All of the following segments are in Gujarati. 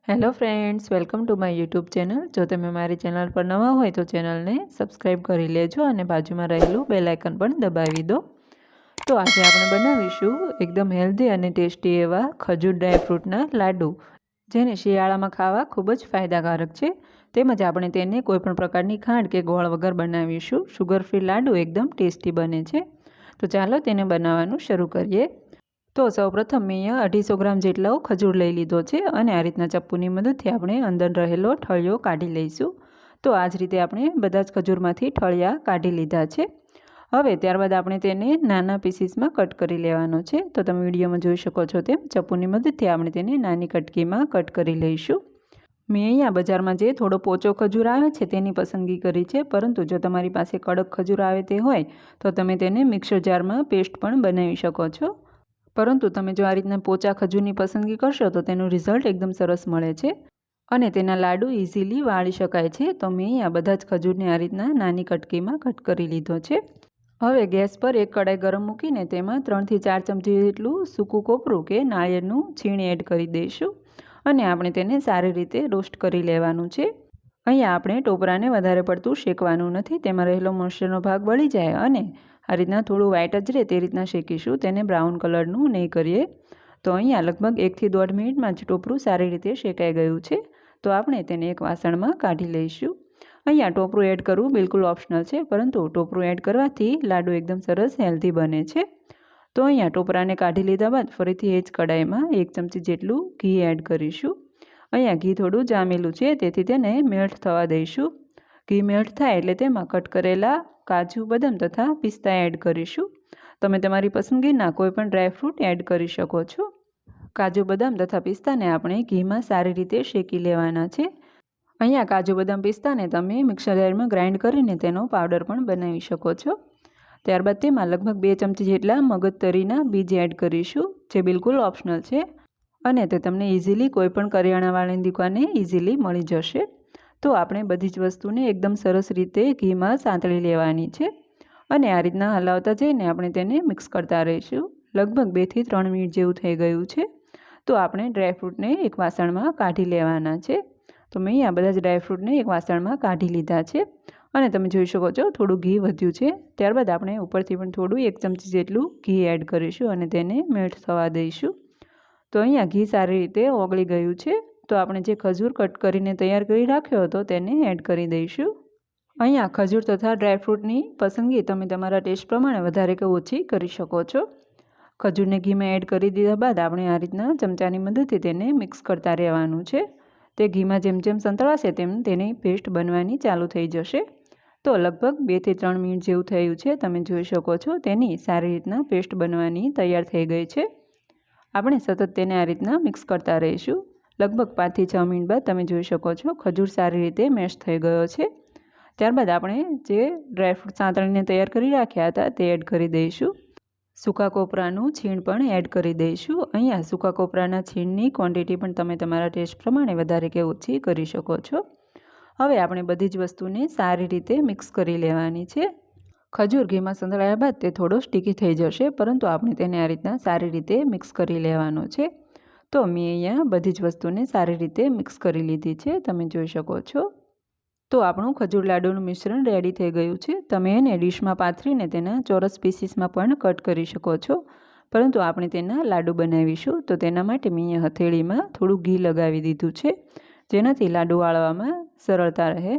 Hello friends, welcome to my YouTube channel. જો તમે મારી ચેનલ પર નવા હોય તો ચેનલને સબસ્ક્રાઈબ કરી લેજો અને બાજુમાં રહેલું બેલ આઇકન પણ દબાવી દો। તો આજે આપણે બનાવીશું એકદમ હેલ્ધી અને ટેસ્ટી એવા ખજૂર ડ્રાયફ્રૂટના લાડુ, જેને શિયાળામાં ખાવા ખૂબ જ ફાયદાકારક છે। તેમજ આપણે તેને કોઈપણ પ્રકારની ખાંડ કે ગોળ વગર બનાવીશું। શુગર ફ્રી લાડુ એકદમ ટેસ્ટી બને છે। તો ચાલો તેને બનાવવાનું શરૂ કરીએ। તો સૌપ્રથમ મેં અહીંયા 250 ગ્રામ જેટલો ખજૂર લઈ લીધો છે અને આ રીતના ચપ્પુની મદદથી આપણે અંદર રહેલો ઠળિયો કાઢી લઈશું। તો આ જ રીતે આપણે બધા જ ખજૂરમાંથી ઠળિયા કાઢી લીધા છે। હવે ત્યારબાદ આપણે તેને નાના પીસીસમાં કટ કરી લેવાનો છે। તો તમે વિડીયોમાં જોઈ શકો છો તેમ ચપ્પુની મદદથી આપણે તેને નાની કટકીમાં કટ કરી લઈશું। મેં અહીંયા બજારમાં જે થોડો પોચો ખજૂર આવે છે તેની પસંદગી કરી છે, પરંતુ જો તમારી પાસે કડક ખજૂર આવે તે હોય તો તમે તેને મિક્સર જારમાં પેસ્ટ પણ બનાવી શકો છો। પરંતુ તમે જો આ રીતના પોચા ખજૂરની પસંદગી કરશો તો તેનું રિઝલ્ટ એકદમ સરસ મળે છે અને તેના લાડુ ઇઝીલી વાળી શકાય છે। તો મેં આ બધા જ ખજૂરને આ રીતના નાની કટકીમાં કટ કરી લીધો છે। હવે ગેસ પર એક કડાઈ ગરમ મૂકીને તેમાં 3 થી 4 ચમચી જેટલું સૂકું કોપરું કે નાળિયેરનું છીણ એડ કરી દઈશું અને આપણે તેને સારી રીતે રોસ્ટ કરી લેવાનું છે। અહીંયા આપણે ટોપરાને વધારે પડતું શેકવાનું નથી, તેમાં રહેલો મોઇસ્ચરનો ભાગ બળી જાય અને આ રીતના થોડું વ્હાઈટ જ રહે તે રીતના શેકીશું, તેને બ્રાઉન કલરનું નહીં કરીએ। તો અહીંયા લગભગ 1 થી 1.5 મિનિટમાં જ ટોપરું સારી રીતે શેકાઈ ગયું છે। તો આપણે તેને એક વાસણમાં કાઢી લઈશું। અહીંયા ટોપરું એડ કરવું બિલકુલ ઓપ્શનલ છે, પરંતુ ટોપરું એડ કરવાથી લાડુ એકદમ સરસ હેલ્ધી બને છે। તો અહીંયા ટોપરાને કાઢી લીધા બાદ ફરીથી એ જ કડાઈમાં 1 ચમચી જેટલું ઘી એડ કરીશું। અહીંયા ઘી થોડું જામેલું છે, તેથી તેને મેલ્ટ થવા દઈશું। ઘી મેલ્ટ થાય એટલે તેમાં કટ કરેલા કાજુ, બદામ તથા પિસ્તા એડ કરીશું। તમે તમારી પસંદગીના કોઈપણ ડ્રાયફ્રૂટ એડ કરી શકો છો। કાજુ, બદામ તથા પિસ્તાને આપણે ઘીમાં સારી રીતે શેકી લેવાના છે। અહીંયા કાજુ, બદામ, પિસ્તાને તમે મિક્સર જારમાં ગ્રાઇન્ડ કરીને તેનો પાવડર પણ બનાવી શકો છો। ત્યારબાદ તેમાં લગભગ 2 ચમચી જેટલા મગજતરીના બીજ એડ કરીશું, જે બિલકુલ ઓપ્શનલ છે અને તે તમને ઇઝીલી કોઈપણ કરિયાણાવાળાની દુકાને ઇઝીલી મળી જશે। તો આપણે બધી જ વસ્તુને એકદમ સરસ રીતે ઘીમાં સાંતળી લેવાની છે અને આ રીતના હલાવતા જઈને આપણે તેને મિક્સ કરતા રહીશું। લગભગ 2 થી 3 મિનિટ જેવું થઈ ગયું છે। તો આપણે ડ્રાયફ્રૂટને એક વાસણમાં કાઢી લેવાના છે। તો મેં આ બધા જ ડ્રાયફ્રૂટને એક વાસણમાં કાઢી લીધા છે અને તમે જોઈ શકો છો થોડું ઘી વધ્યું છે। ત્યારબાદ આપણે ઉપરથી પણ થોડું 1 ચમચી જેટલું ઘી એડ કરીશું અને તેને મેલ્ટ થવા દઈશું। તો અહીંયા ઘી સારી રીતે ઓગળી ગયું છે। તો આપણે જે ખજૂર કટ કરીને તૈયાર કરી રાખ્યો હતો તેને એડ કરી દઈશું। અહીંયા ખજૂર તથા ડ્રાયફ્રૂટની પસંદગી તમે તમારા ટેસ્ટ પ્રમાણે વધારે કે ઓછી કરી શકો છો। ખજૂરને ઘીમાં એડ કરી દીધા બાદ આપણે આ રીતના ચમચાની મદદથી તેને મિક્સ કરતા રહેવાનું છે। તે ઘીમાં જેમ જેમ સંતળાશે તેમ તેની પેસ્ટ બનવાની ચાલુ થઈ જશે। તો લગભગ 2 થી 3 મિનિટ જેવું થયું છે, તમે જોઈ શકો છો તેની સારી રીતના પેસ્ટ બનવાની તૈયાર થઈ ગઈ છે। આપણે સતત તેને આ રીતના મિક્સ કરતા રહીશું। લગભગ 5 થી 6 મિનિટ બાદ તમે જોઈ શકો છો ખજૂર સારી રીતે મેશ થઈ ગયો છે। ત્યારબાદ આપણે જે ડ્રાયફ્રૂટ સાંતળીને તૈયાર કરી રાખ્યા હતા તે એડ કરી દઈશું। સૂકા કોપરાનું છીણ પણ એડ કરી દઈશું। અહીંયા સૂકા કોપરાના છીણની ક્વોન્ટિટી પણ તમે તમારા ટેસ્ટ પ્રમાણે વધારે કે ઓછી કરી શકો છો। હવે આપણે બધી જ વસ્તુને સારી રીતે મિક્સ કરી લેવાની છે। ખજૂર ઘીમાં સંતળાયા બાદ તે થોડો સ્ટીકી થઈ જશે, પરંતુ આપણે તેને આ રીતના સારી રીતે મિક્સ કરી લેવાનો છે। તો મેં અહીંયા બધી જ વસ્તુને સારી રીતે મિક્સ કરી લીધી છે, તમે જોઈ શકો છો। તો આપણું ખજૂર લાડુનું મિશ્રણ રેડી થઈ ગયું છે। તમે એને ડીશમાં પાથરીને તેના ચોરસ પીસીસમાં પણ કટ કરી શકો છો, પરંતુ આપણે તેના લાડુ બનાવીશું તો તેના માટે મેં અહીંયા હથેળીમાં થોડું ઘી લગાવી દીધું છે, જેનાથી લાડુ વાળવામાં સરળતા રહે।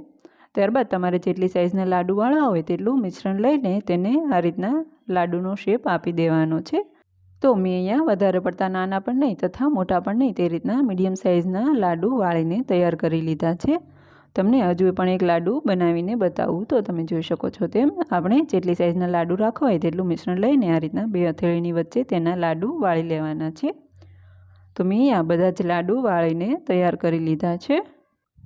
ત્યારબાદ તમારે જેટલી સાઇઝના લાડુ વાળવા હોય તેટલું મિશ્રણ લઈને તેને આ રીતના લાડુનો શેપ આપી દેવાનો છે। તો મેં અહીંયા વધારે પડતા નાના પણ નહીં તથા મોટા પણ નહીં, તે રીતના મીડિયમ સાઇઝના લાડુ વાળીને તૈયાર કરી લીધા છે। તમને હજુ પણ એક લાડુ બનાવીને બતાવું, તો તમે જોઈ શકો છો તેમ આપણે જેટલી સાઇઝના લાડુ રાખવા હોય તેટલું મિશ્રણ લઈને આ રીતના બે હથેળીની વચ્ચે તેના લાડુ વાળી લેવાના છે। તો મેં આ બધા જ લાડુ વાળીને તૈયાર કરી લીધા છે।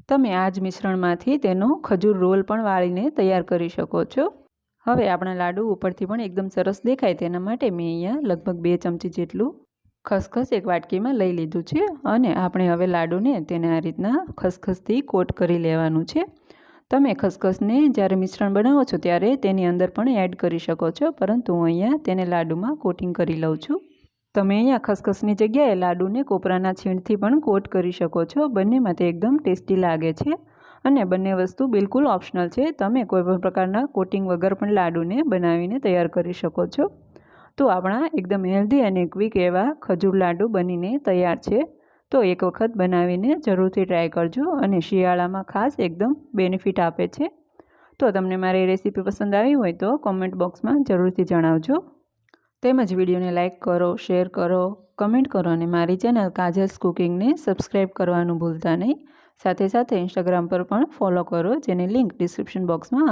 તમે આ જ મિશ્રણમાંથી તેનો ખજૂર રોલ પણ વાળીને તૈયાર કરી શકો છો। હવે આપણા લાડુ ઉપરથી પણ એકદમ સરસ દેખાય તેના માટે મેં અહીંયા લગભગ 2 ચમચી જેટલું ખસખસ એક વાટકીમાં લઈ લીધું છે અને આપણે હવે લાડુને તેને આ રીતના ખસખસથી કોટ કરી લેવાનું છે। તમે ખસખસને જ્યારે મિશ્રણ બનાવો છો ત્યારે તેની અંદર પણ એડ કરી શકો છો, પરંતુ હું અહીંયા તેને લાડુમાં કોટિંગ કરી લઉં છું। તમે અહીંયા ખસખસની જગ્યાએ લાડુને કોપરાના છીણથી પણ કોટ કરી શકો છો. બંનેમાં તે એકદમ ટેસ્ટી લાગે છે અને બંને વસ્તુ બિલકુલ ઓપ્શનલ છે. તમે કોઈપણ પ્રકારના કોટિંગ વગર પણ લાડુને બનાવીને તૈયાર કરી શકો છો. તો આપણા એકદમ હેલ્ધી અને ક્વિક એવા ખજૂર લાડુ બનીને તૈયાર છે. તો એક વખત બનાવીને જરૂરથી ટ્રાય કરજો અને શિયાળામાં ખાસ એકદમ બેનિફિટ આપે છે. તો તમને મારી રેસીપી પસંદ આવી હોય તો કોમેન્ટ બોક્સમાં જરૂરથી જણાવજો. તેમજ વિડીયોને લાઇક કરો, શેર કરો, કમેન્ટ કરો અને મારી ચેનલ કાજલ્સ કુકિંગને સબસ્ક્રાઈબ કરવાનું ભૂલતા નહીં. સાથે સાથે ઇન્સ્ટાગ્રામ પર પણ ફોલો કરો, જેની લિંક ડિસ્ક્રિપ્શન બોક્સમાં